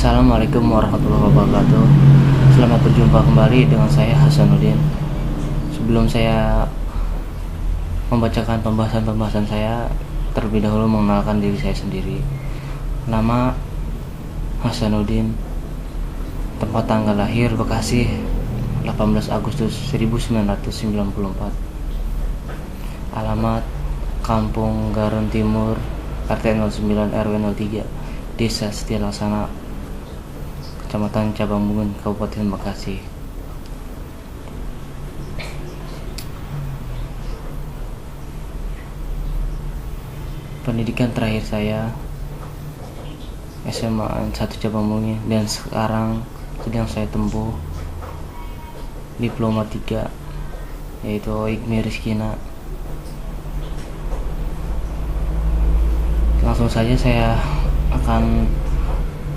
Assalamualaikum warahmatullahi wabarakatuh. Selamat berjumpa kembali dengan saya Hasanuddin. Sebelum saya membacakan pembahasan saya, terlebih dahulu mengenalkan diri saya sendiri. Nama Hasanuddin, tempat tanggal lahir Bekasi 18 Agustus 1994. Alamat Kampung Garon Timur, RT 09 RW 03, Desa Setia Laksana, Kecamatan Cabang Bungun, Kabupaten Bekasi. Pendidikan terakhir saya SMA 1 Cabang Bungun, dan sekarang sedang saya tempuh Diploma 3, yaitu IKMI Rizkina. Langsung saja saya akan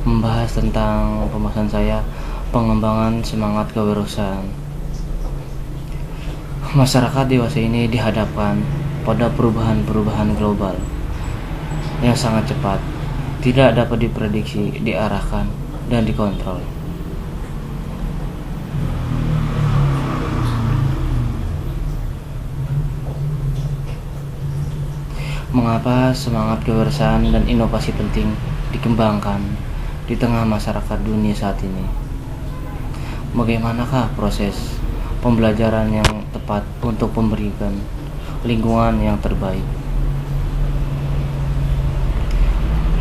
membahas tentang pembahasan saya, pengembangan semangat kewirausahaan. Masyarakat dewasa ini dihadapkan pada perubahan-perubahan global yang sangat cepat, tidak dapat diprediksi, diarahkan, dan dikontrol. Mengapa semangat kewirausahaan dan inovasi penting dikembangkan di tengah masyarakat dunia saat ini? Bagaimanakah proses pembelajaran yang tepat untuk memberikan lingkungan yang terbaik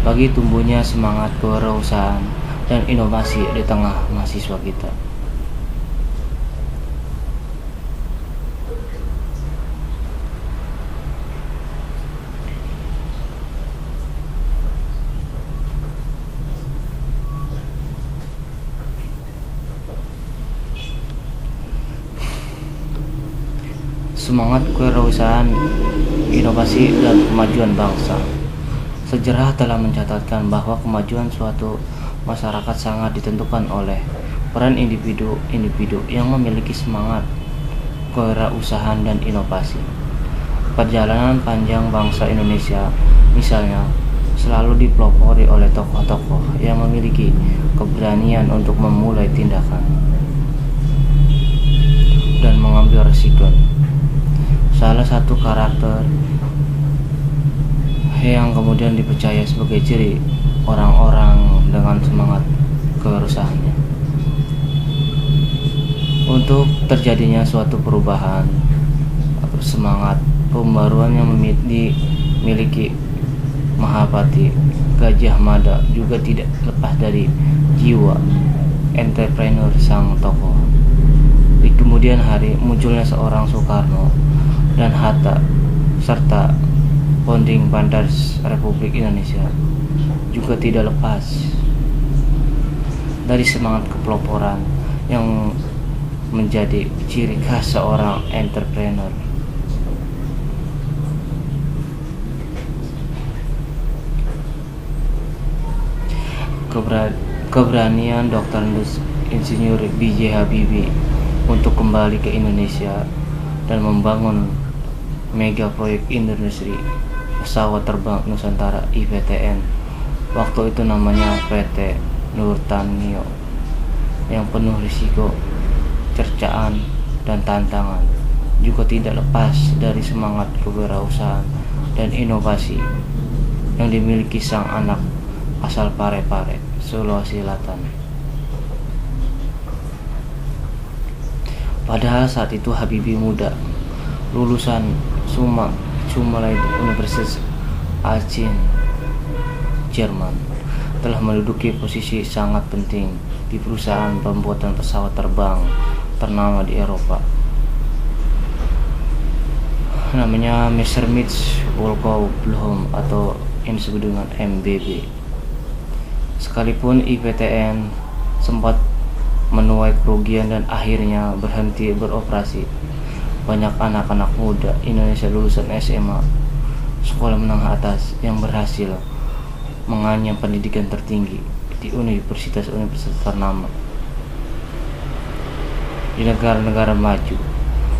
bagi tumbuhnya semangat kewirausahaan dan inovasi di tengah mahasiswa kita? Semangat kewirausahaan, inovasi, dan kemajuan bangsa. Sejarah telah mencatatkan bahwa kemajuan suatu masyarakat sangat ditentukan oleh peran individu-individu yang memiliki semangat kewirausahaan dan inovasi. Perjalanan panjang bangsa Indonesia, misalnya, selalu dipelopori oleh tokoh-tokoh yang memiliki keberanian untuk memulai tindakan dan mengambil risiko. Salah satu karakter yang kemudian dipercaya sebagai ciri orang-orang dengan semangat kewirausahaannya. Untuk terjadinya suatu perubahan atau semangat pembaruan yang dimiliki Mahapati Gajah Mada juga tidak lepas dari jiwa entrepreneur sang tokoh. Di kemudian hari munculnya seorang Soekarno dan Hatta serta founding fathers Republik Indonesia juga tidak lepas dari semangat kepeloporan yang menjadi ciri khas seorang entrepreneur. Keberanian Dr. Insinyur B.J. Habibie untuk kembali ke Indonesia dan membangun mega proyek industri pesawat terbang Nusantara IPTN, waktu itu namanya PT Nurtanio, yang penuh risiko, cercaan, dan tantangan, juga tidak lepas dari semangat kewirausahaan dan inovasi yang dimiliki sang anak asal Parepare, Sulawesi Selatan. Padahal saat itu Habibie muda, lulusan Summerlid Universitas Aachen, Jerman, telah menduduki posisi sangat penting di perusahaan pembuatan pesawat terbang ternama di Eropa, namanya Messerschmitt Volkow Blohm, atau yang disebut dengan MBB. Sekalipun IPTN sempat menuai kerugian dan akhirnya berhenti beroperasi, banyak anak-anak muda Indonesia lulusan SMA, sekolah menengah atas, yang berhasil mengenyam pendidikan tertinggi di universitas-universitas ternama di negara-negara maju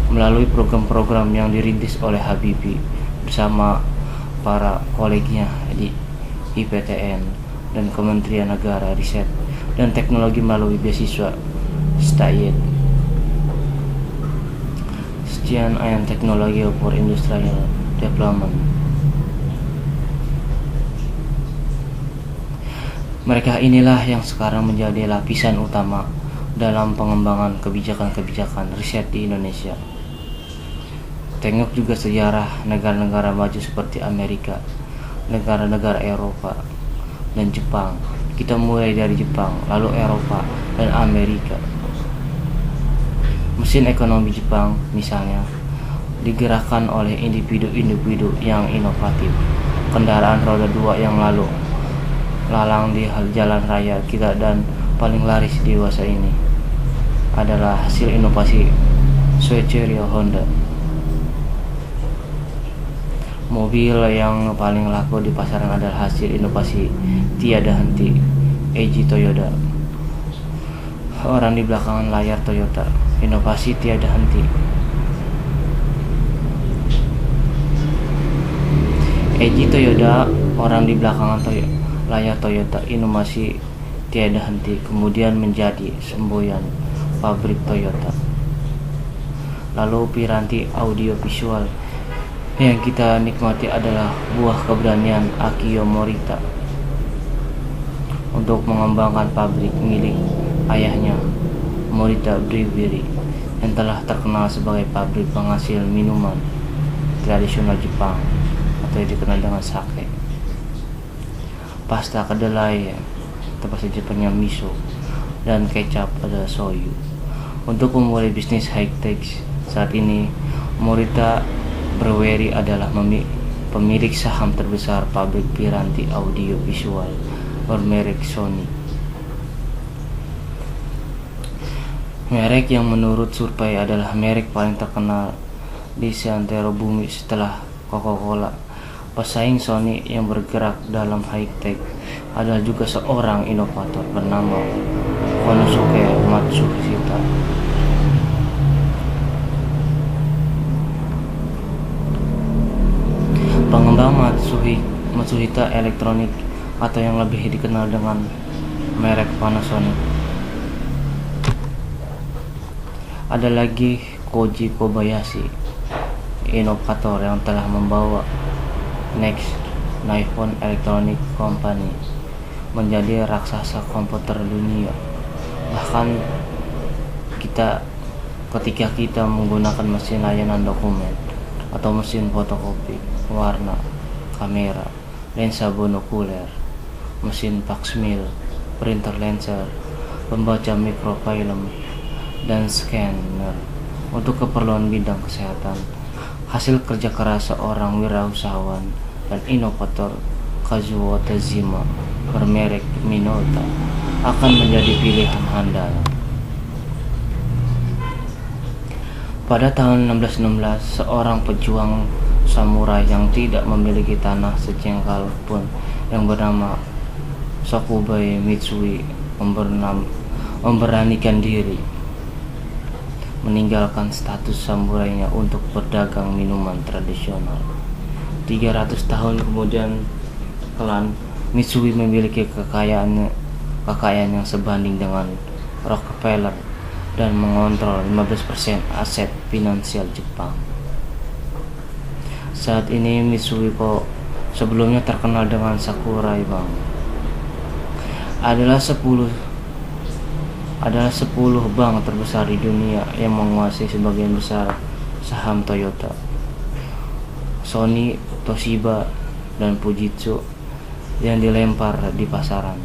melalui program-program yang dirintis oleh Habibie bersama para kolegnya di IPTN dan Kementerian Negara Riset dan teknologi melalui beasiswa STAIET. Science and Technology for Industrial Development. Mereka inilah yang sekarang menjadi lapisan utama dalam pengembangan kebijakan-kebijakan riset di Indonesia. Tengok juga sejarah negara-negara maju seperti Amerika, negara-negara Eropa, dan Jepang. Kita mulai dari Jepang, lalu Eropa, dan Amerika. Mesin ekonomi Jepang, misalnya, digerakkan oleh individu-individu yang inovatif. Kendaraan roda 2 yang lalang di jalan raya kita dan paling laris di dewasa ini adalah hasil inovasi Soichiro Honda. Mobil yang paling laku di pasaran adalah hasil inovasi tiada henti Eiji Toyoda. Orang di belakangan layar Toyota, inovasi tiada henti. Eiji Toyoda, orang di belakangan layar Toyota, inovasi tiada henti, kemudian menjadi semboyan pabrik Toyota. Lalu piranti audio visual yang kita nikmati adalah buah keberanian Akio Morita untuk mengembangkan pabrik milik ayahnya, Morita Brewery, yang telah terkenal sebagai pabrik penghasil minuman tradisional Jepang atau yang dikenal dengan sake, pasta kedelai atau bahasa Jepangnya miso, dan kecap pada soyu. Untuk memulai bisnis high-tech saat ini, Morita Brewery adalah pemilik saham terbesar pabrik piranti audio visual bermerek Sony. Merek yang menurut survei adalah merek paling terkenal di seantero bumi setelah Coca-Cola. Pesaing Sony yang bergerak dalam high-tech adalah juga seorang inovator bernama Konosuke Matsushita. Pengembang Matsushita Elektronik atau yang lebih dikenal dengan merek Panasonic. Ada lagi Koji Kobayashi, inovator yang telah membawa Next Nippon Electronic Company menjadi raksasa komputer dunia. Bahkan ketika kita menggunakan mesin layanan dokumen atau mesin fotokopi, warna, kamera, lensa monokuler, mesin faksmil, printer laser, pembaca mikrofilm, dan scanner untuk keperluan bidang kesehatan. Hasil kerja keras seorang wirausahawan dan inovator Kazuo Tezima bermerek Minolta akan menjadi pilihan handal. Pada tahun 1616, seorang pejuang samurai yang tidak memiliki tanah secengkal pun yang bernama Sokubai Mitsui memberanikan diri meninggalkan status samurainya untuk berdagang minuman tradisional. 300 tahun kemudian, klan Mitsui memiliki kekayaan yang sebanding dengan Rockefeller dan mengontrol 15% aset finansial Jepang. Saat ini Mitsui, sebelumnya terkenal dengan Sakurai Bank, adalah 10 bank terbesar di dunia yang menguasai sebagian besar saham Toyota, Sony, Toshiba, dan Fujitsu yang dilempar di pasaran.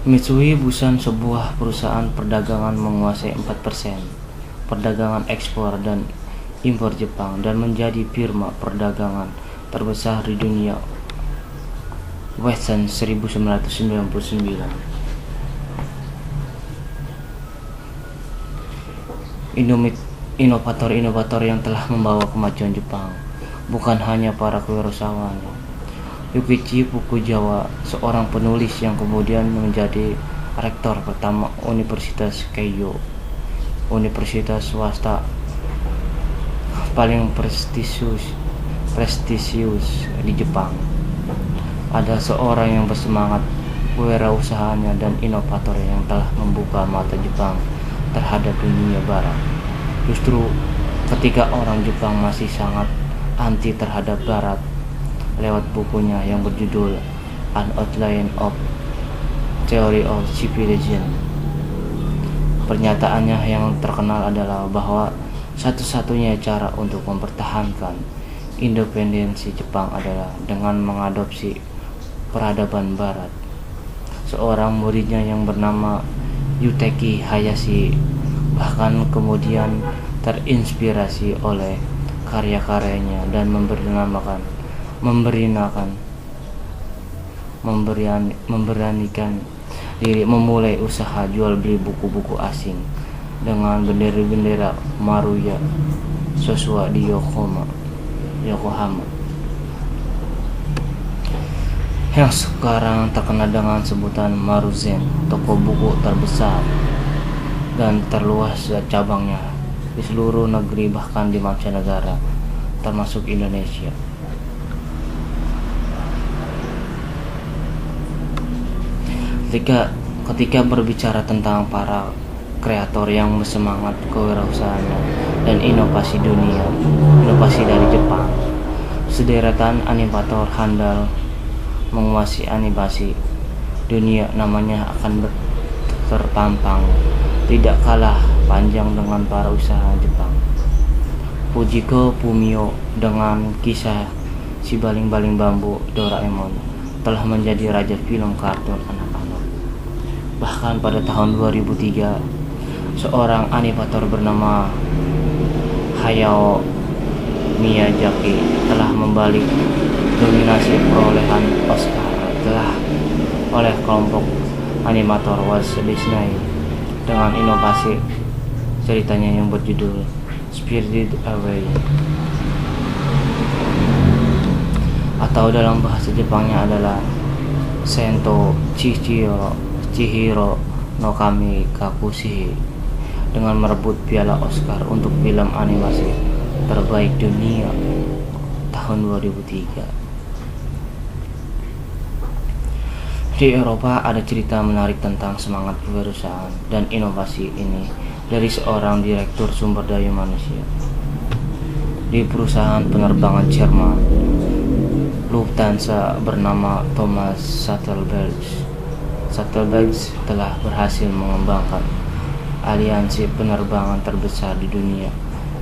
Mitsui Bussan, sebuah perusahaan perdagangan, menguasai 4% perdagangan ekspor dan impor Jepang dan menjadi firma perdagangan terbesar di dunia Western 1999. Inovator-inovator yang telah membawa kemajuan Jepang bukan hanya para kewirausahaan. Yukichi Fukuzawa, seorang penulis yang kemudian menjadi rektor pertama Universitas Keio, universitas swasta paling prestisius di Jepang. Ada seorang yang bersemangat wirausahanya dan inovator yang telah membuka mata Jepang terhadap dunia barat. Justru ketika orang Jepang masih sangat anti terhadap barat, lewat bukunya yang berjudul An Outline of Theory of Civilization, pernyataannya yang terkenal adalah bahwa satu-satunya cara untuk mempertahankan independensi Jepang adalah dengan mengadopsi peradaban barat. Seorang muridnya yang bernama Yuteki Hayashi bahkan kemudian terinspirasi oleh karya-karyanya dan memberanikan diri memulai usaha jual beli buku-buku asing dengan bendera-bendera Maruya Sosua di Yokohama, yang sekarang terkenal dengan sebutan Maruzen, toko buku terbesar dan terluas cabangnya di seluruh negeri, bahkan di mancanegara termasuk Indonesia. Ketika berbicara tentang para kreator yang bersemangat kewirausahaan dan inovasi dari Jepang, sederetan animator handal menguasai animasi dunia namanya akan terpampang tidak kalah panjang dengan para usaha Jepang. Fujiko Fumio dengan kisah Si Baling-Baling Bambu Doraemon telah menjadi raja film kartun anak-anak. Bahkan pada tahun 2003, seorang animator bernama Hayao Miyazaki telah membalik dominasi perolehan Oscar oleh kelompok animator Walt Disney dengan inovasi ceritanya yang berjudul Spirited Away, atau dalam bahasa Jepangnya adalah Sento Chihiro no Kami Kakushi, dengan merebut piala Oscar untuk film animasi terbaik dunia tahun 2003. Di Eropa ada cerita menarik tentang semangat kewirausahaan dan inovasi ini dari seorang direktur sumber daya manusia di perusahaan penerbangan Jerman Lufthansa bernama Thomas Sattelberg. Sattelberg telah berhasil mengembangkan aliansi penerbangan terbesar di dunia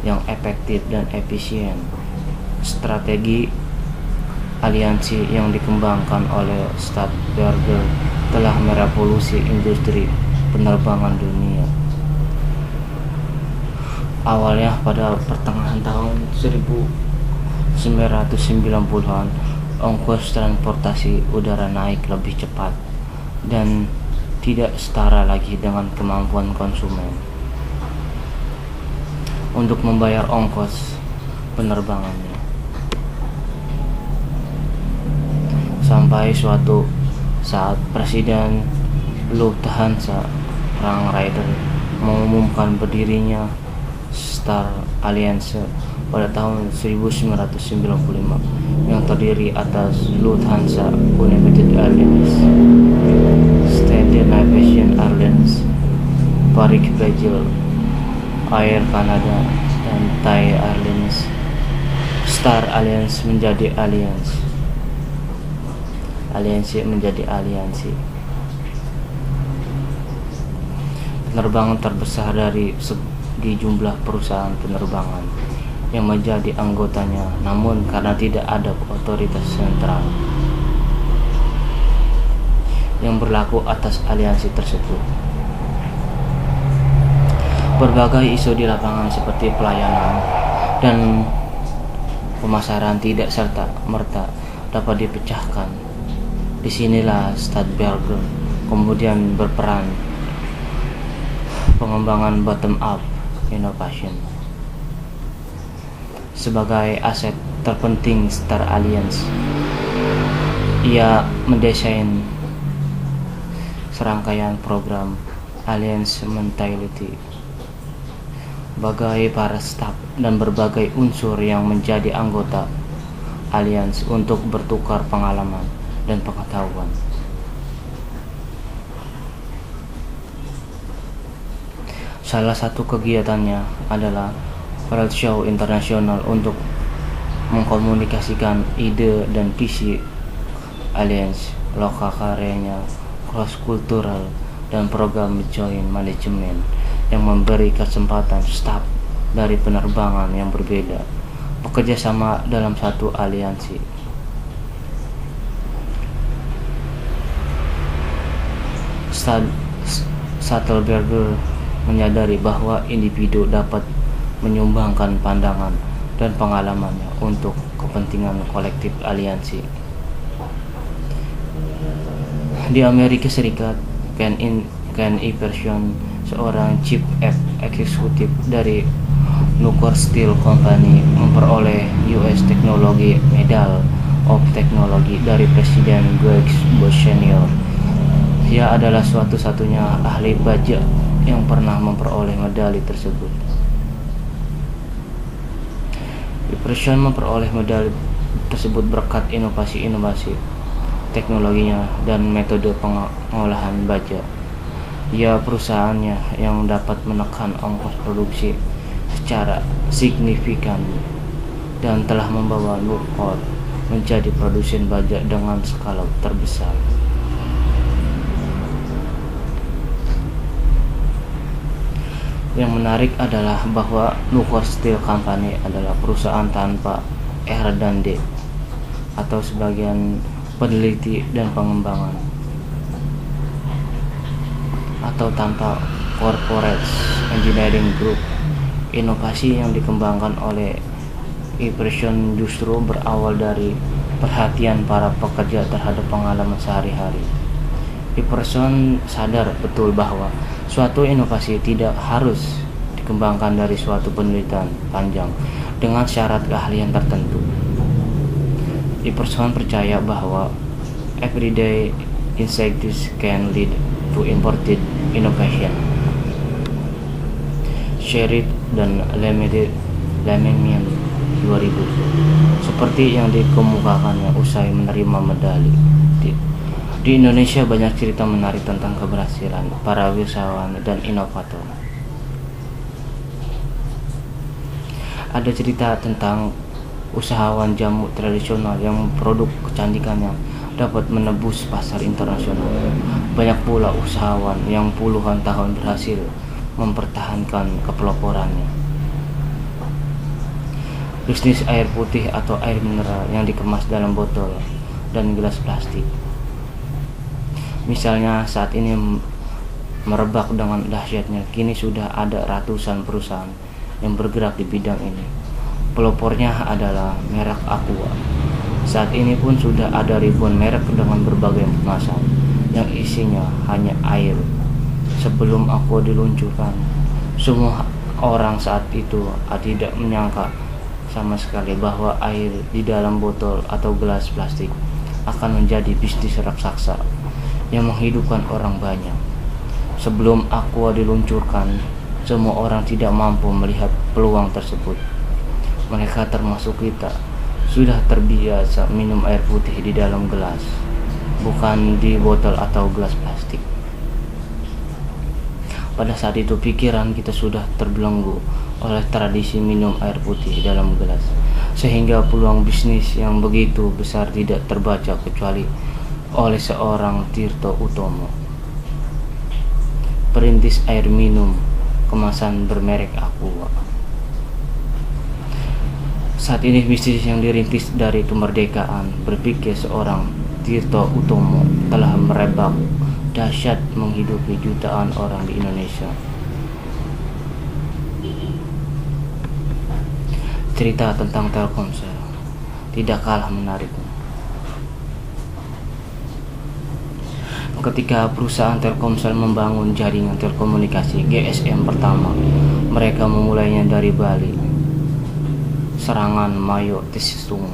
yang efektif dan efisien. Strategi aliansi yang dikembangkan oleh Stadtberger telah merevolusi industri penerbangan dunia. Awalnya pada pertengahan tahun 1990-an, ongkos transportasi udara naik lebih cepat dan tidak setara lagi dengan kemampuan konsumen untuk membayar ongkos penerbangannya. Sampai suatu saat Presiden Lufthansa Frank Rieder mengumumkan berdirinya Star Alliance pada tahun 1995 yang terdiri atas Lufthansa Unlimited Airlines, Scandinavian Airlines, Paris-Basel, Air Canada, dan Thai Airlines. Star Alliance menjadi aliansi penerbangan terbesar dari segi jumlah perusahaan penerbangan yang menjadi anggotanya, namun karena tidak ada otoritas sentral yang berlaku atas aliansi tersebut, berbagai isu di lapangan seperti pelayanan dan pemasaran tidak serta-merta dapat dipecahkan. Disinilah Stadtberger kemudian berperan pengembangan bottom-up innovation sebagai aset terpenting Star Alliance. Ia mendesain serangkaian program Alliance Mentality bagi para staf dan berbagai unsur yang menjadi anggota Alliance untuk bertukar pengalaman dan pengetahuan. Salah satu kegiatannya adalah roadshow internasional untuk mengkomunikasikan ide dan visi Alliance, lokal karyanya cross kultural, dan program joint management yang memberi kesempatan staf dari penerbangan yang berbeda bekerja sama dalam satu aliansi. Stuttelberger menyadari bahwa individu dapat menyumbangkan pandangan dan pengalamannya untuk kepentingan kolektif aliansi. Di Amerika Serikat, Ken Iverson, seorang chief executive dari Nucor Steel Company, memperoleh US Technology Medal of Technology dari Presiden George Bush Senior. Dia adalah satu-satunya ahli baja yang pernah memperoleh medali tersebut. Iverson memperoleh medali tersebut berkat inovasi teknologinya dan metode pengolahan baja. Dia perusahaannya yang dapat menekan ongkos produksi secara signifikan dan telah membawa Nucor menjadi produsen baja dengan skala terbesar. Yang menarik adalah bahwa Nucor Steel Company adalah perusahaan tanpa R&D atau sebagian peneliti dan pengembangan, atau tanpa corporate engineering group. Inovasi yang dikembangkan oleh Iverson justru berawal dari perhatian para pekerja terhadap pengalaman sehari-hari. Iverson sadar betul bahwa suatu inovasi tidak harus dikembangkan dari suatu penelitian panjang dengan syarat keahlian tertentu. Iverson percaya bahwa everyday insights can lead to important innovation. Sherritt dan Lemenian 2000, seperti yang dikemukakannya usai menerima medali. Di Indonesia banyak cerita menarik tentang keberhasilan para usahawan dan inovator. Ada cerita tentang usahawan jamu tradisional yang produk kecantikannya dapat menembus pasar internasional. Banyak pula usahawan yang puluhan tahun berhasil mempertahankan kepeloporannya. Bisnis air putih atau air mineral yang dikemas dalam botol dan gelas plastik, misalnya, saat ini merebak dengan dahsyatnya. Kini sudah ada ratusan perusahaan yang bergerak di bidang ini. Pelopornya adalah merek Aqua. Saat ini pun sudah ada ribuan merek dengan berbagai kemasan yang isinya hanya air. Sebelum Aqua diluncurkan, semua orang saat itu tidak menyangka sama sekali bahwa air di dalam botol atau gelas plastik akan menjadi bisnis raksasa yang menghidupkan orang banyak. Sebelum Aqua diluncurkan, semua orang tidak mampu melihat peluang tersebut. Mereka termasuk kita sudah terbiasa minum air putih di dalam gelas, bukan di botol atau gelas plastik. Pada saat itu pikiran kita sudah terbelenggu oleh tradisi minum air putih dalam gelas, sehingga peluang bisnis yang begitu besar tidak terbaca kecuali oleh seorang Tirto Utomo, perintis air minum kemasan bermerek Aqua. Saat ini bisnis yang dirintis dari kemerdekaan berpikir seorang Tirto Utomo telah merebak dahsyat menghidupi jutaan orang di Indonesia. Cerita tentang Telkomsel tidak kalah menariknya. Ketika perusahaan Telkomsel membangun jaringan telekomunikasi GSM pertama, mereka memulainya dari Bali, Serangan Mayo Tistung,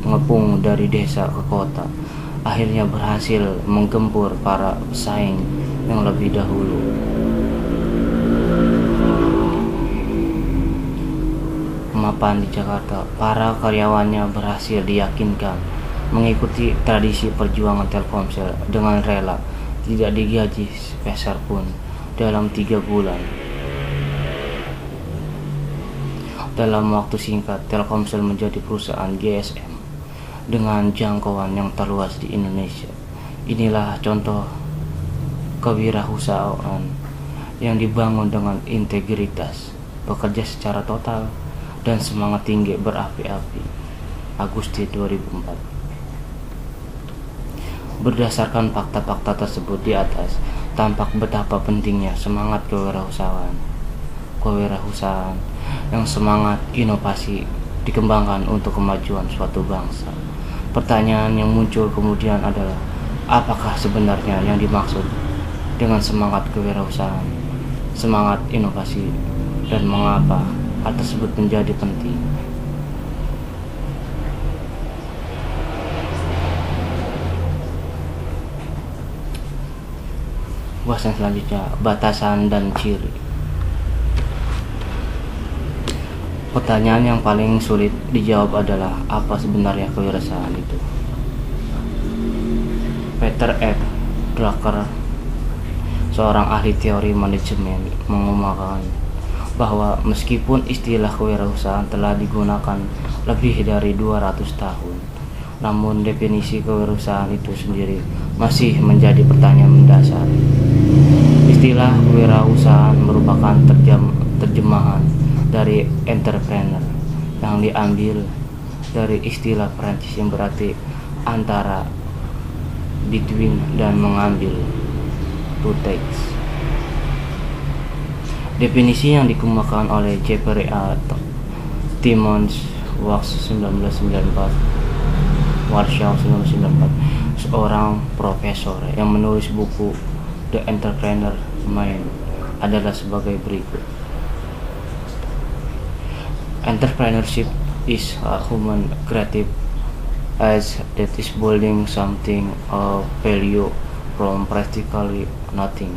mengepung dari desa ke kota, akhirnya berhasil menggempur para pesaing yang lebih dahulu. Mapan di Jakarta, para karyawannya berhasil diyakinkan mengikuti tradisi perjuangan Telkomsel dengan rela tidak digaji sepeser pun dalam 3 bulan. Dalam waktu singkat, Telkomsel menjadi perusahaan GSM dengan jangkauan yang terluas di Indonesia. Inilah contoh kewirausahaan yang dibangun dengan integritas, bekerja secara total, dan semangat tinggi berapi-api. Agustus 2004. Berdasarkan fakta-fakta tersebut di atas, tampak betapa pentingnya semangat kewirausahaan yang semangat inovasi dikembangkan untuk kemajuan suatu bangsa. Pertanyaan yang muncul kemudian adalah, apakah sebenarnya yang dimaksud dengan semangat kewirausahaan, semangat inovasi, dan mengapa hal tersebut menjadi penting? Bahasan selanjutnya, batasan dan ciri. Pertanyaan yang paling sulit dijawab adalah, apa sebenarnya kewirausahaan itu? Peter F. Drucker, seorang ahli teori manajemen, mengumumkan bahwa meskipun istilah kewirausahaan telah digunakan lebih dari 200 tahun, namun definisi kewirausahaan itu sendiri masih menjadi pertanyaan mendasar. Istilah kewirausahaan merupakan terjemahan dari entrepreneur yang diambil dari istilah Prancis yang berarti antara, between, dan mengambil, to take. Definisi yang dikemukakan oleh Jeffrey A. Timmons, Wax 1994, Warsaw 1994, seorang profesor yang menulis buku The Entrepreneur Mind, adalah sebagai berikut. Entrepreneurship is a human creative act that is building something of value from practically nothing.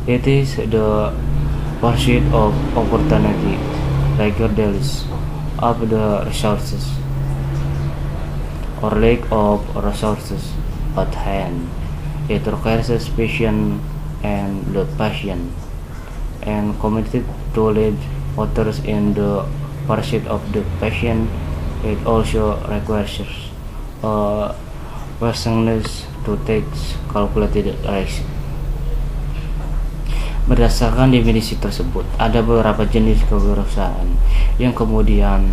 It is the pursuit of opportunity regardless of the resources or lack of resources at hand. It requires passion and the passion and committed to lead others in the pursuit of the passion. It also requires a willingness to take calculated risks. Berdasarkan definisi tersebut, ada beberapa jenis kewirausahaan yang kemudian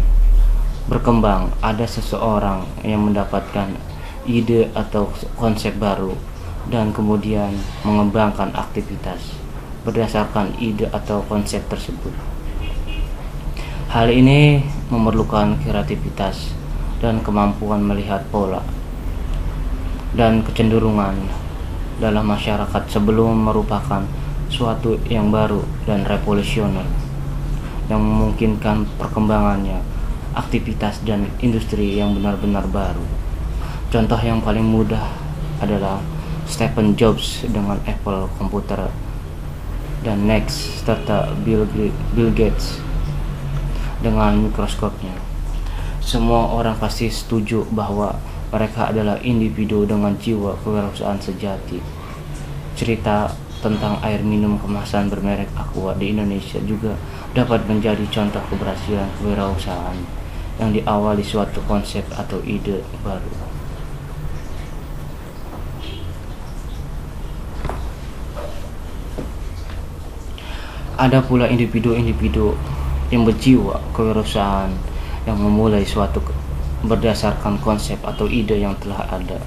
berkembang. Ada seseorang yang mendapatkan ide atau konsep baru dan kemudian mengembangkan aktivitas berdasarkan ide atau konsep tersebut. Hal ini memerlukan kreativitas dan kemampuan melihat pola dan kecenderungan dalam masyarakat sebelum merupakan suatu yang baru dan revolusioner yang memungkinkan perkembangannya aktivitas dan industri yang benar-benar baru. Contoh yang paling mudah adalah Stephen Jobs dengan Apple Computer dan Next serta Bill Gates dengan mikroskopnya. Semua orang pasti setuju bahwa mereka adalah individu dengan jiwa kewirausahaan sejati. Cerita tentang air minum kemasan bermerek Aqua di Indonesia juga dapat menjadi contoh keberhasilan kewirausahaan yang diawali suatu konsep atau ide baru. Ada pula individu-individu yang berjiwa kewirausahaan yang memulai suatu berdasarkan konsep atau ide yang telah ada.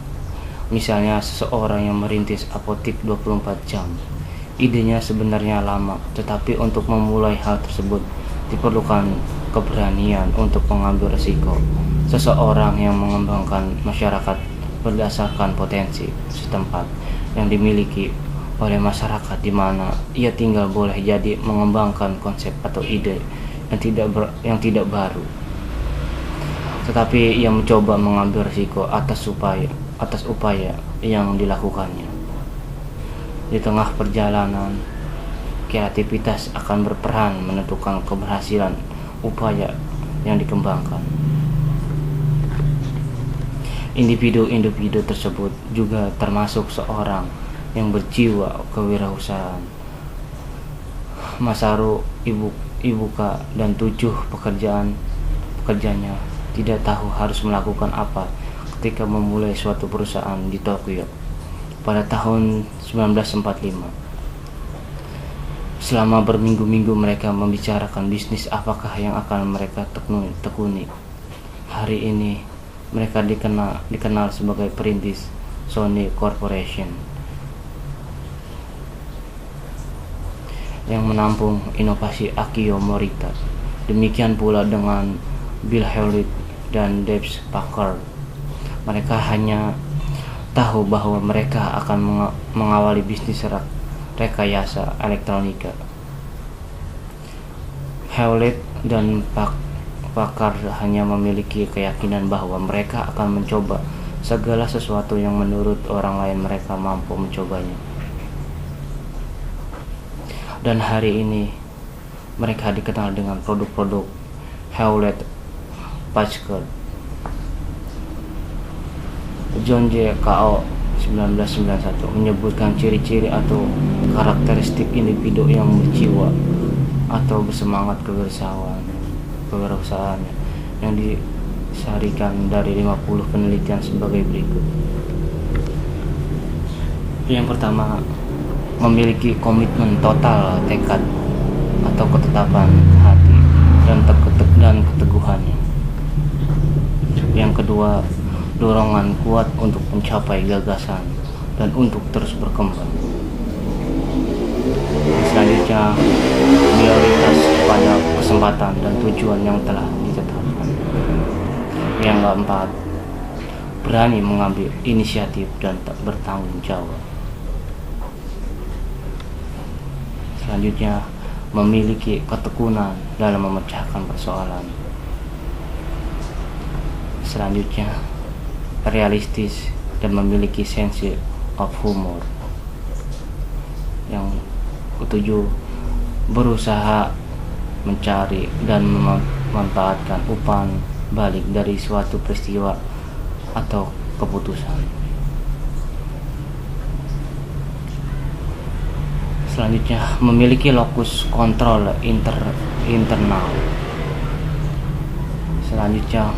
Misalnya seseorang yang merintis apotik 24 jam. Idenya sebenarnya lama, tetapi untuk memulai hal tersebut diperlukan keberanian untuk mengambil risiko. Seseorang yang mengembangkan masyarakat berdasarkan potensi setempat yang dimiliki oleh masyarakat di mana ia tinggal boleh jadi mengembangkan konsep atau ide yang tidak baru, tetapi ia mencoba mengambil risiko atas upaya yang dilakukannya. Di tengah perjalanan, kreativitas akan berperan menentukan keberhasilan upaya yang dikembangkan. Individu-individu tersebut juga termasuk seorang yang berjiwa kewirausahaan. Masaru Ibuka dan 7 pekerjanya tidak tahu harus melakukan apa ketika memulai suatu perusahaan di Tokyo pada tahun 1945. Selama berminggu-minggu mereka membicarakan bisnis apakah yang akan mereka tekuni. Hari ini mereka dikenal sebagai perintis Sony Corporation yang menampung inovasi Akio Morita. Demikian pula dengan Bill Hewlett dan Dave Packard. Mereka hanya tahu bahwa mereka akan mengawali bisnis rekayasa elektronika. Hewlett dan Packard hanya memiliki keyakinan bahwa mereka akan mencoba segala sesuatu yang menurut orang lain mereka mampu mencobanya. Dan hari ini mereka dikenal dengan produk-produk Hewlett Packard. John J. Kao 1991 menyebutkan ciri-ciri atau karakteristik individu yang berjiwa atau bersemangat kewirausahaan yang disarikan dari 50 penelitian sebagai berikut. Yang pertama, memiliki komitmen total tekad atau ketetapan hati dan keteguhannya. Yang kedua, dorongan kuat untuk mencapai gagasan dan untuk terus berkembang. Selanjutnya, prioritas pada kesempatan dan tujuan yang telah ditetapkan. Yang keempat, berani mengambil inisiatif dan tak bertanggung jawab. Selanjutnya, memiliki ketekunan dalam memecahkan persoalan. Selanjutnya, realistis dan memiliki sense of humor. Yang ketujuh, berusaha mencari dan memanfaatkan umpan balik dari suatu peristiwa atau keputusan. Selanjutnya, memiliki lokus kontrol internal. Selanjutnya,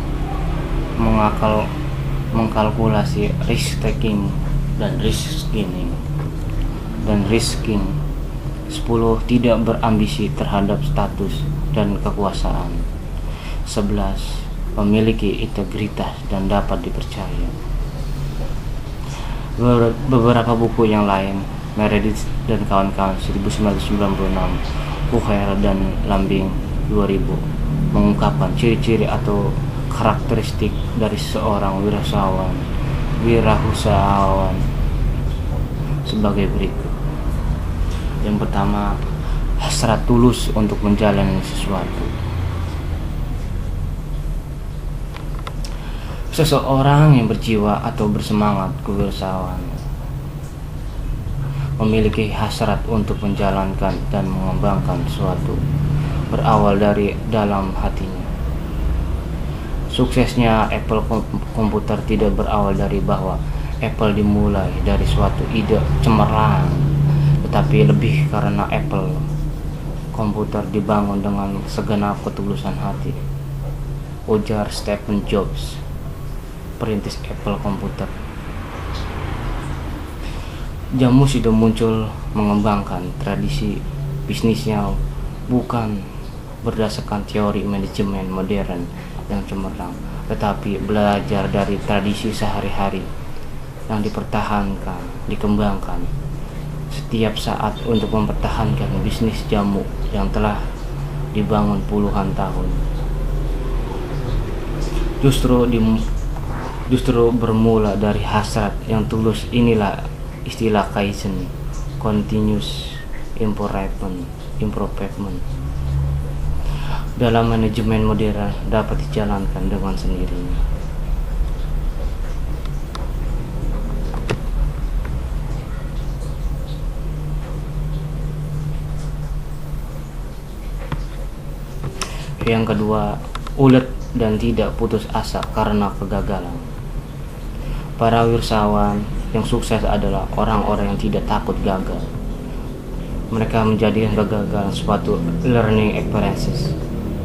mengkalkulasi risk taking dan risking. 10. Tidak berambisi terhadap status dan kekuasaan. 11. Memiliki integritas dan dapat dipercaya. Beberapa buku yang lain, Meredith dan kawan-kawan 1996, Uher dan Lambing 2000, mengungkapkan ciri-ciri atau karakteristik dari seorang wirausahawan sebagai berikut. Yang pertama, hasrat tulus untuk menjalani sesuatu. Seseorang yang berjiwa atau bersemangat kewirausahaan memiliki hasrat untuk menjalankan dan mengembangkan sesuatu, berawal dari dalam hatinya. Suksesnya Apple komputer tidak berawal dari bahwa Apple dimulai dari suatu ide cemerlang, tetapi lebih karena Apple komputer dibangun dengan segenap ketulusan hati, ujar Stephen Jobs, perintis Apple komputer. Jamus sudah muncul mengembangkan tradisi bisnisnya bukan berdasarkan teori manajemen modern yang cemerlang, tetapi belajar dari tradisi sehari-hari yang dipertahankan, dikembangkan setiap saat untuk mempertahankan bisnis jamu yang telah dibangun puluhan tahun. Justru bermula dari hasrat yang tulus inilah istilah Kaizen, continuous improvement, dalam manajemen modern dapat dijalankan dengan sendirinya. Yang kedua, ulet dan tidak putus asa karena kegagalan. Para wirausahaan yang sukses adalah orang-orang yang tidak takut gagal. Mereka menjadikan kegagalan suatu learning experiences.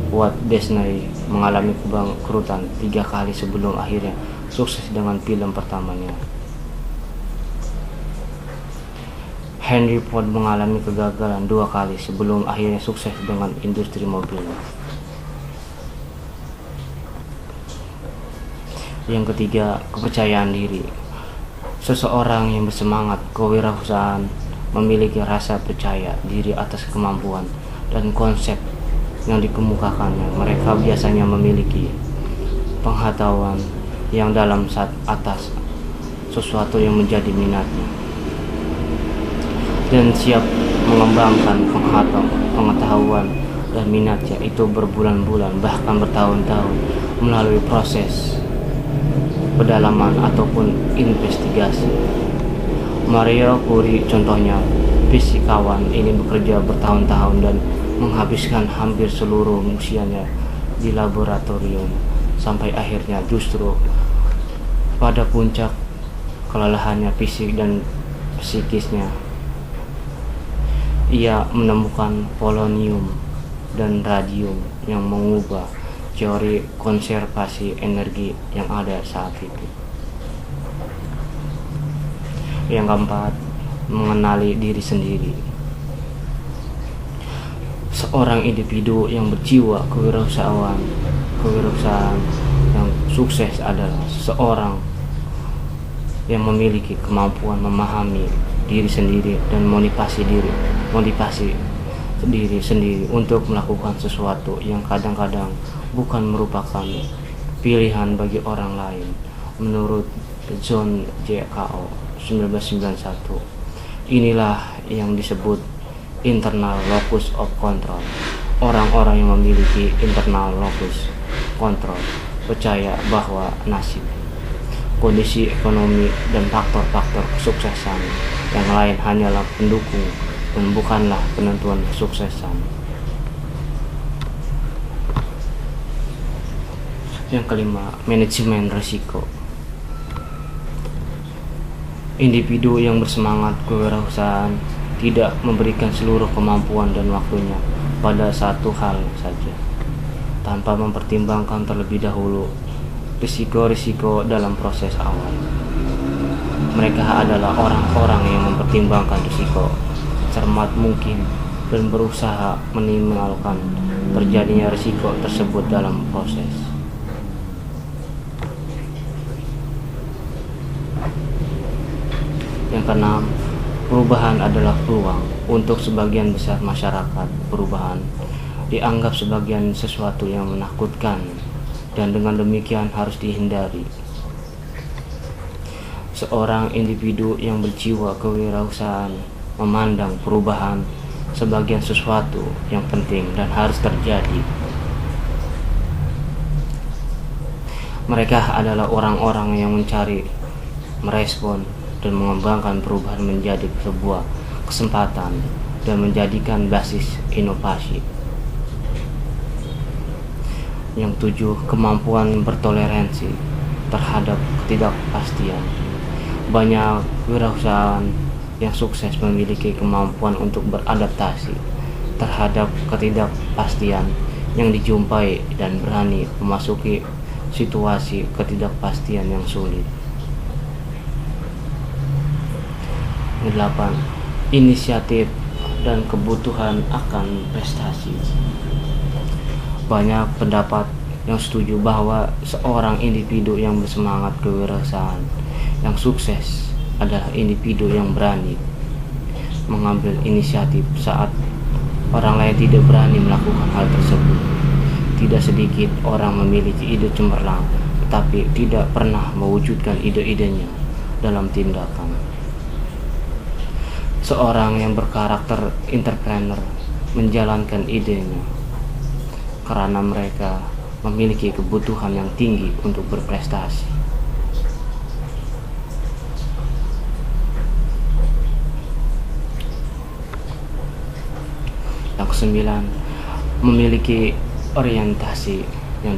Walt Disney mengalami kebangkrutan 3 kali sebelum akhirnya sukses dengan film pertamanya. Henry Ford mengalami kegagalan 2 kali sebelum akhirnya sukses dengan industri mobil. Yang ketiga, kepercayaan diri. Seseorang yang bersemangat kewirausahaan memiliki rasa percaya diri atas kemampuan dan konsep yang dikemukakannya. Mereka biasanya memiliki pengetahuan yang dalam atas sesuatu yang menjadi minatnya dan siap mengembangkan pengetahuan dan minatnya itu berbulan-bulan bahkan bertahun-tahun melalui proses pedalaman ataupun investigasi. Marie Curie contohnya, fisikawan ini bekerja bertahun-tahun dan menghabiskan hampir seluruh usianya di laboratorium sampai akhirnya justru pada puncak kelelahannya fisik dan psikisnya ia menemukan polonium dan radium yang mengubah teori konservasi energi yang ada saat itu. Yang keempat, mengenali diri sendiri. Seorang individu yang berjiwa kewirausahaan yang sukses adalah seseorang yang memiliki kemampuan memahami diri sendiri dan motivasi diri sendiri untuk melakukan sesuatu yang kadang-kadang bukan merupakan pilihan bagi orang lain. Menurut John Cao 1991, inilah yang disebut internal locus of control. Orang-orang yang memiliki internal locus control percaya bahwa nasib, kondisi ekonomi, dan faktor-faktor kesuksesan yang lain hanyalah pendukung dan bukanlah penentuan kesuksesan. Yang kelima, manajemen risiko. Individu yang bersemangat kewirausahaan tidak memberikan seluruh kemampuan dan waktunya pada satu hal saja, tanpa mempertimbangkan terlebih dahulu risiko-risiko dalam proses awal. Mereka adalah orang-orang yang mempertimbangkan risiko cermat mungkin dan berusaha minimalkan terjadinya risiko tersebut dalam proses. Yang keenam, perubahan adalah peluang. Untuk sebagian besar masyarakat, perubahan dianggap sebagian sesuatu yang menakutkan dan dengan demikian harus dihindari. Seorang individu yang berjiwa kewirausahaan memandang perubahan sebagai sesuatu yang penting dan harus terjadi. Mereka adalah orang-orang yang mencari, merespon, dan mengembangkan perubahan menjadi sebuah kesempatan dan menjadikan basis inovasi. Yang tujuh, kemampuan bertoleransi terhadap ketidakpastian. Banyak wirausahaan yang sukses memiliki kemampuan untuk beradaptasi terhadap ketidakpastian yang dijumpai dan berani memasuki situasi ketidakpastian yang sulit. Yang delapan, inisiatif dan kebutuhan akan prestasi. Banyak pendapat yang setuju bahwa seorang individu yang bersemangat kewirausahaan yang sukses adalah individu yang berani mengambil inisiatif saat orang lain tidak berani melakukan hal tersebut. Tidak sedikit orang memiliki ide cemerlang tetapi tidak pernah mewujudkan ide-idenya dalam tindakan. Seorang yang berkarakter entrepreneur menjalankan idenya karena mereka memiliki kebutuhan yang tinggi untuk berprestasi. Yang kesembilan, memiliki orientasi yang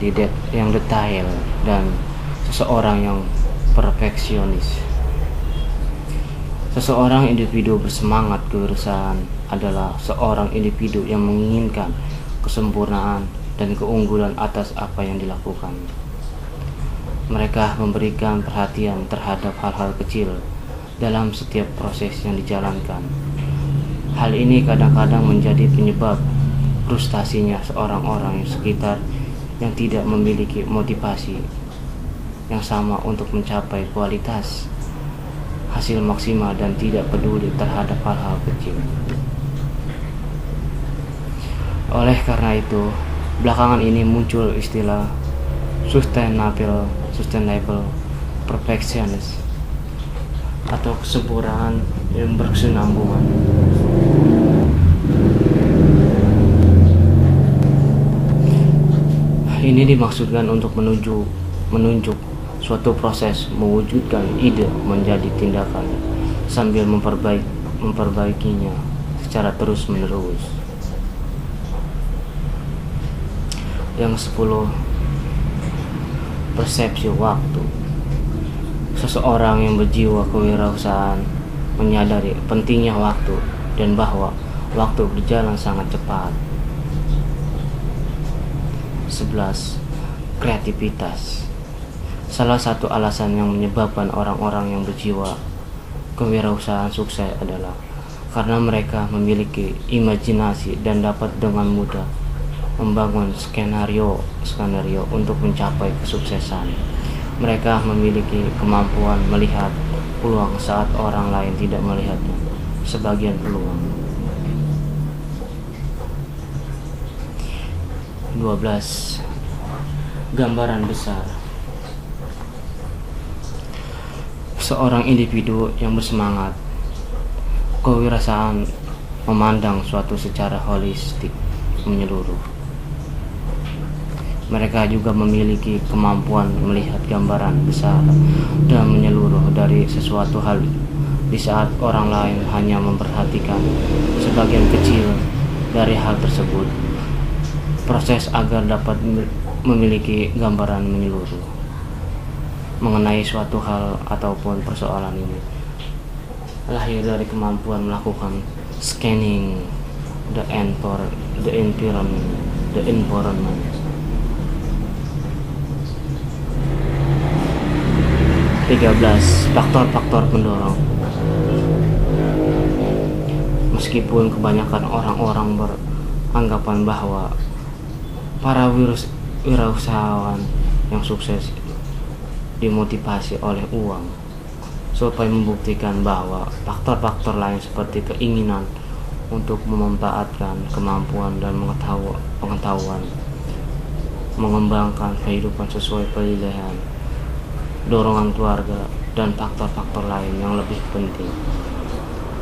detail dan seseorang yang perfeksionis. Seseorang individu bersemangat kewirausahaan adalah seorang individu yang menginginkan kesempurnaan dan keunggulan atas apa yang dilakukan. Mereka memberikan perhatian terhadap hal-hal kecil dalam setiap proses yang dijalankan. Hal ini kadang-kadang menjadi penyebab frustasinya seorang orang yang sekitar yang tidak memiliki motivasi yang sama untuk mencapai kualitas hasil maksimal dan tidak peduli terhadap hal-hal kecil. Oleh karena itu, belakangan ini muncul istilah sustainable perfectionist atau kesempurnaan yang berkesinambungan. Ini dimaksudkan untuk menunjuk suatu proses mewujudkan ide menjadi tindakan sambil memperbaikinya secara terus-menerus. Yang 10, persepsi waktu. Seseorang yang berjiwa kewirausahaan menyadari pentingnya waktu dan bahwa waktu berjalan sangat cepat. 11. Kreativitas. Salah satu alasan yang menyebabkan orang-orang yang berjiwa kewirausahaan sukses adalah karena mereka memiliki imajinasi dan dapat dengan mudah membangun skenario untuk mencapai kesuksesan. Mereka memiliki kemampuan melihat peluang saat orang lain tidak melihatnya. Sebagian peluang. 12. Gambaran besar. Seorang individu yang bersemangat kewirausahaan memandang suatu secara holistik menyeluruh. Mereka juga memiliki kemampuan melihat gambaran besar dan menyeluruh dari sesuatu hal di saat orang lain hanya memperhatikan sebagian kecil dari hal tersebut. Proses agar dapat memiliki gambaran menyeluruh mengenai suatu hal ataupun persoalan ini lahir dari kemampuan melakukan scanning the environment. 13. Faktor-faktor pendorong. Meskipun kebanyakan orang-orang beranggapan bahwa para wirausahawan yang sukses dimotivasi oleh uang, supaya membuktikan bahwa faktor-faktor lain seperti keinginan untuk memanfaatkan kemampuan dan pengetahuan, mengembangkan kehidupan sesuai pilihan, dorongan keluarga, dan faktor-faktor lain yang lebih penting.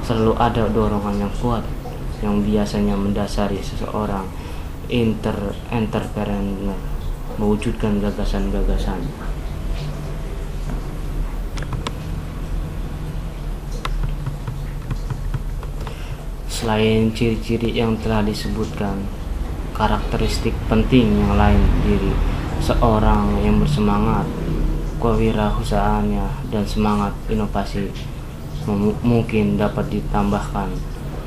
Selalu ada dorongan yang kuat yang biasanya mendasari seseorang entrepreneur mewujudkan gagasan-gagasan. Selain ciri-ciri yang telah disebutkan, karakteristik penting yang lain diri seorang yang bersemangat kewirausahaannya dan semangat inovasi mungkin dapat ditambahkan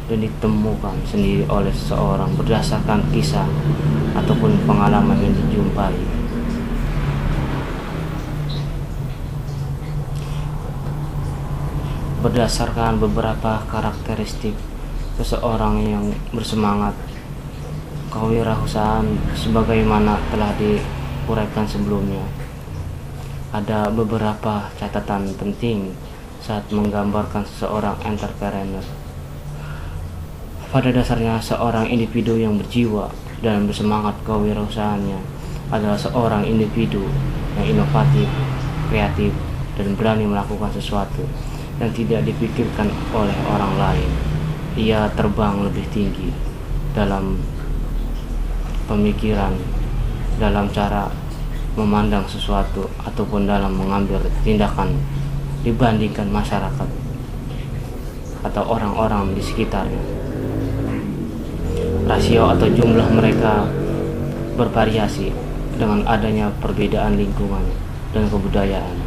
dan ditemukan sendiri oleh seseorang berdasarkan kisah ataupun pengalaman yang dijumpai. Berdasarkan beberapa karakteristik seseorang yang bersemangat kewirausahaan sebagaimana telah diuraikan sebelumnya, ada beberapa catatan penting saat menggambarkan seseorang entrepreneur. Pada dasarnya, seorang individu yang berjiwa dan bersemangat kewirausahaannya adalah seorang individu yang inovatif, kreatif, dan berani melakukan sesuatu yang tidak dipikirkan oleh orang lain. Ia terbang lebih tinggi dalam pemikiran, dalam cara memandang sesuatu ataupun dalam mengambil tindakan dibandingkan masyarakat atau orang-orang di sekitarnya. Rasio atau jumlah mereka bervariasi dengan adanya perbedaan lingkungan dan kebudayaan.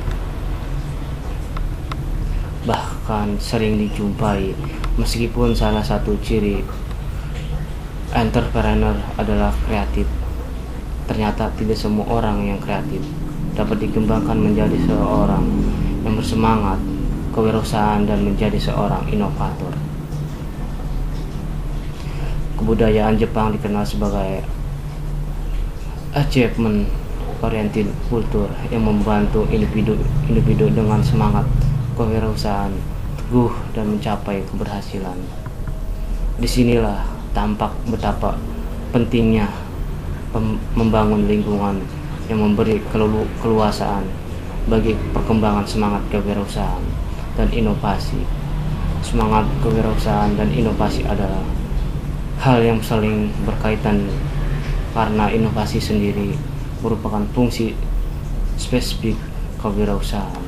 bahkan sering dijumpai. Meskipun salah satu ciri entrepreneur adalah kreatif, ternyata tidak semua orang yang kreatif dapat dikembangkan menjadi seorang yang bersemangat, kewirausahaan, dan menjadi seorang inovator. Kebudayaan Jepang dikenal sebagai achievement oriented culture yang membantu individu dengan semangat kewirausahaan teguh dan mencapai keberhasilan. Disinilah tampak betapa pentingnya membangun lingkungan yang memberi keluasaan bagi perkembangan semangat kewirausahaan dan inovasi. Semangat kewirausahaan dan inovasi adalah hal yang saling berkaitan karena inovasi sendiri merupakan fungsi spesifik kewirausahaan.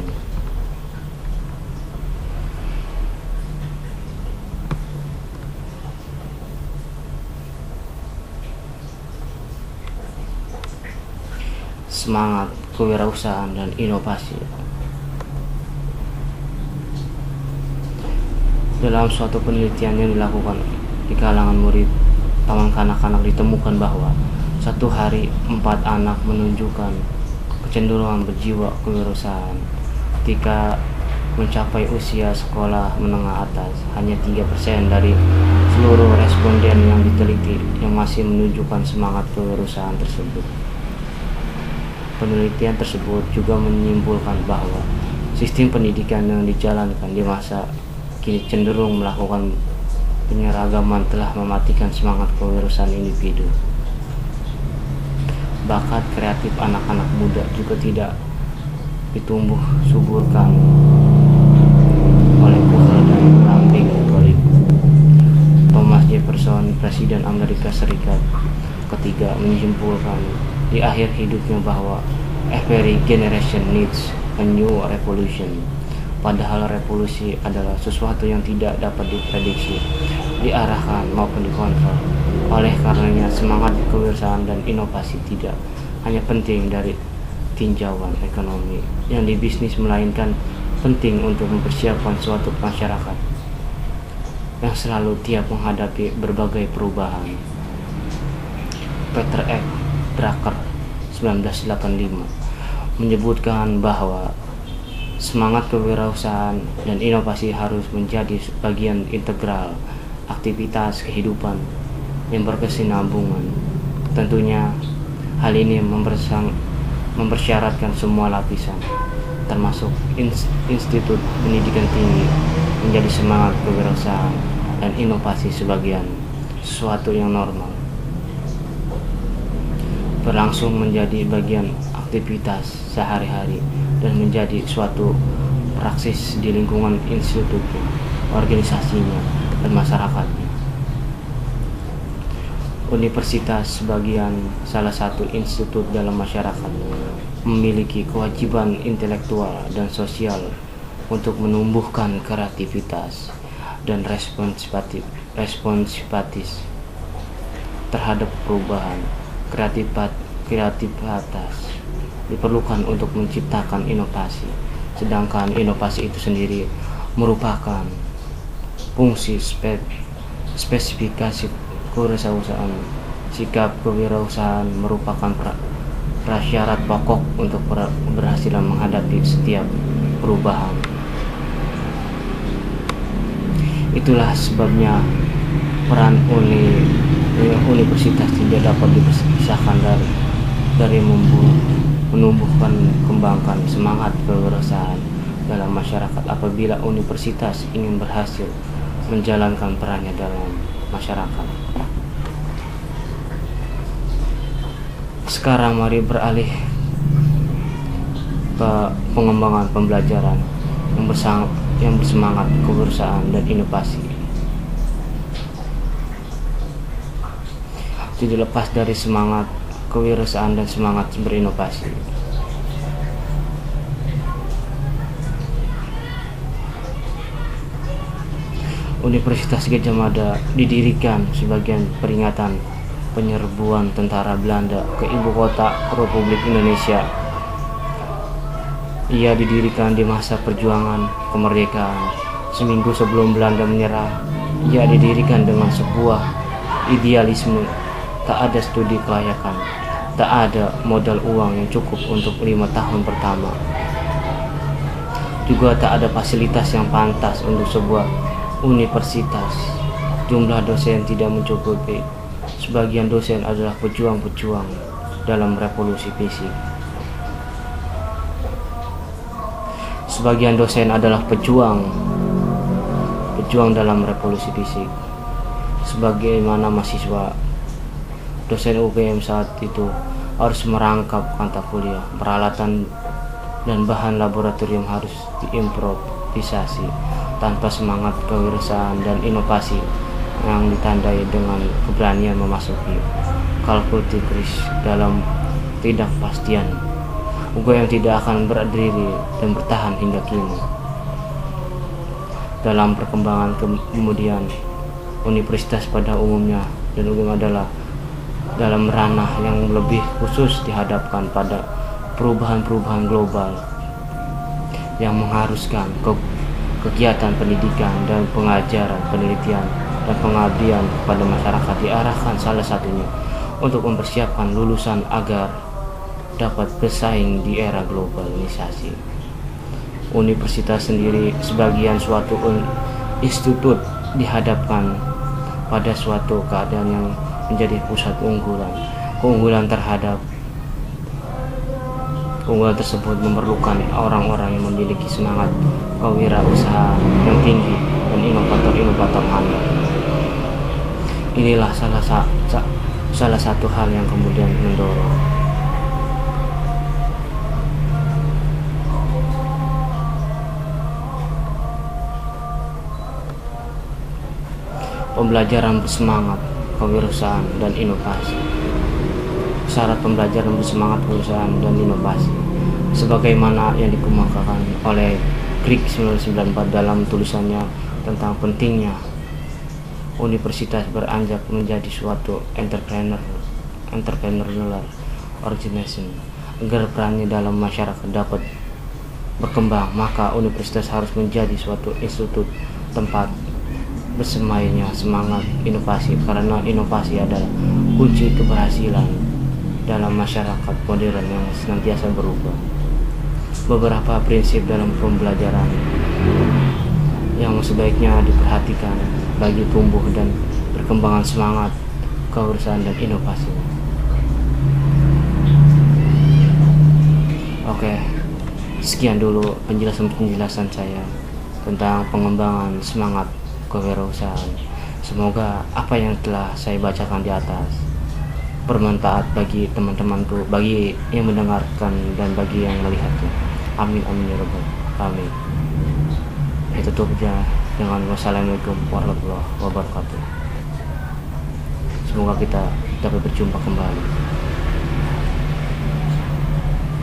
Semangat kewirausahaan dan inovasi. Dalam suatu penelitian yang dilakukan di kalangan murid taman kanak-kanak ditemukan bahwa satu hari 4 anak menunjukkan kecenderungan berjiwa kewirausahaan. Ketika mencapai usia sekolah menengah atas, hanya 3% dari seluruh responden yang diteliti yang masih menunjukkan semangat kewirausahaan tersebut. Penelitian tersebut juga menyimpulkan bahwa sistem pendidikan yang dijalankan di masa kini cenderung melakukan penyeragaman telah mematikan semangat kewirausahaan individu. Bakat kreatif anak-anak muda juga tidak ditumbuh suburkan oleh Google dan Lambing Golib. Thomas Jefferson, Presiden Amerika Serikat ketiga, menyimpulkan di akhir hidupnya bahwa every generation needs a new revolution. Padahal revolusi adalah sesuatu yang tidak dapat diprediksi, diarahkan maupun dikontrol. Oleh karenanya semangat kewirausahaan dan inovasi tidak hanya penting dari tinjauan ekonomi yang di bisnis, melainkan penting untuk mempersiapkan suatu masyarakat yang selalu tiap menghadapi berbagai perubahan. Peter F. Drucker 1985 menyebutkan bahwa semangat kewirausahaan dan inovasi harus menjadi bagian integral aktivitas kehidupan yang berkesinambungan. Tentunya hal ini mempersyaratkan semua lapisan, termasuk institut pendidikan tinggi, menjadi semangat kewirausahaan dan inovasi sebagian sesuatu yang normal, berlangsung menjadi bagian aktivitas sehari-hari dan menjadi suatu praksis di lingkungan institutnya, organisasinya, dan masyarakatnya. Universitas sebagian salah satu institut dalam masyarakat memiliki kewajiban intelektual dan sosial untuk menumbuhkan kreativitas dan responsivitas terhadap perubahan. Kreativitas diperlukan untuk menciptakan inovasi, sedangkan inovasi itu sendiri merupakan fungsi spesifikasi kewirausahaan. Sikap kewirausahaan merupakan prasyarat pokok untuk keberhasilan menghadapi setiap perubahan. Itulah sebabnya peran universitas tidak dapat dipisahkan dari menumbuhkan kembangkan semangat kewirausahaan dalam masyarakat. Apabila universitas ingin berhasil menjalankan perannya dalam masyarakat. Sekarang mari beralih ke pengembangan pembelajaran yang bersemangat kewirausahaan dan inovasi. Tidak lepas dari semangat kewirausahaan dan semangat berinovasi. Universitas Gadjah Mada didirikan sebagai peringatan penyerbuan tentara Belanda ke ibu kota Republik Indonesia Ia didirikan di masa perjuangan kemerdekaan. Seminggu sebelum Belanda menyerah, ia didirikan dengan sebuah idealisme. Tak ada studi kelayakan, tak ada modal uang yang cukup untuk 5 tahun pertama. Juga tak ada fasilitas yang pantas untuk sebuah universitas. Jumlah dosen tidak mencukupi. Sebagian dosen adalah pejuang-pejuang dalam revolusi fisik. Sebagian dosen adalah pejuang dalam revolusi fisik. Sebagaimana mahasiswa, dosen UGM saat itu harus merangkap mata kuliah, peralatan dan bahan laboratorium harus diimprovisasi tanpa semangat kewirausahaan dan inovasi yang ditandai dengan keberanian memasuki kalkulus krisis dalam ketidakpastian. UGM tidak akan berdiri dan bertahan hingga kini. Dalam perkembangan kemudian, universitas pada umumnya dan UGM adalah dalam ranah yang lebih khusus dihadapkan pada perubahan-perubahan global yang mengharuskan kegiatan pendidikan dan pengajaran, penelitian dan pengabdian kepada masyarakat diarahkan salah satunya untuk mempersiapkan lulusan agar dapat bersaing di era globalisasi. Universitas sendiri sebagian suatu institut dihadapkan pada suatu keadaan yang menjadi pusat keunggulan tersebut memerlukan orang-orang yang memiliki semangat kewirausahaan yang tinggi dan inovator handal. Inilah salah satu hal yang kemudian mendorong pembelajaran bersemangat kewirausahaan dan inovasi. Syarat pembelajaran bersemangat kewirausahaan dan inovasi sebagaimana yang dikemukakan oleh Crick 1994 dalam tulisannya tentang pentingnya universitas beranjak menjadi suatu entrepreneurial organization. Agar perannya dalam masyarakat dapat berkembang, maka universitas harus menjadi suatu institut tempat bersemayanya semangat inovasi, karena inovasi adalah kunci keberhasilan dalam masyarakat modern yang senantiasa berubah. Beberapa prinsip dalam pembelajaran yang sebaiknya diperhatikan bagi tumbuh dan perkembangan semangat kewirausahaan dan inovasi. Oke, sekian dulu penjelasan saya tentang pengembangan semangat kewirausahaan. Semoga apa yang telah saya bacakan di atas bermanfaat bagi teman-temanku, bagi yang mendengarkan dan bagi yang melihatnya. Amin amin ya rabbal alamin. Itu tutupnya dengan wassalamualaikum warahmatullahi wabarakatuh. Semoga kita dapat berjumpa kembali.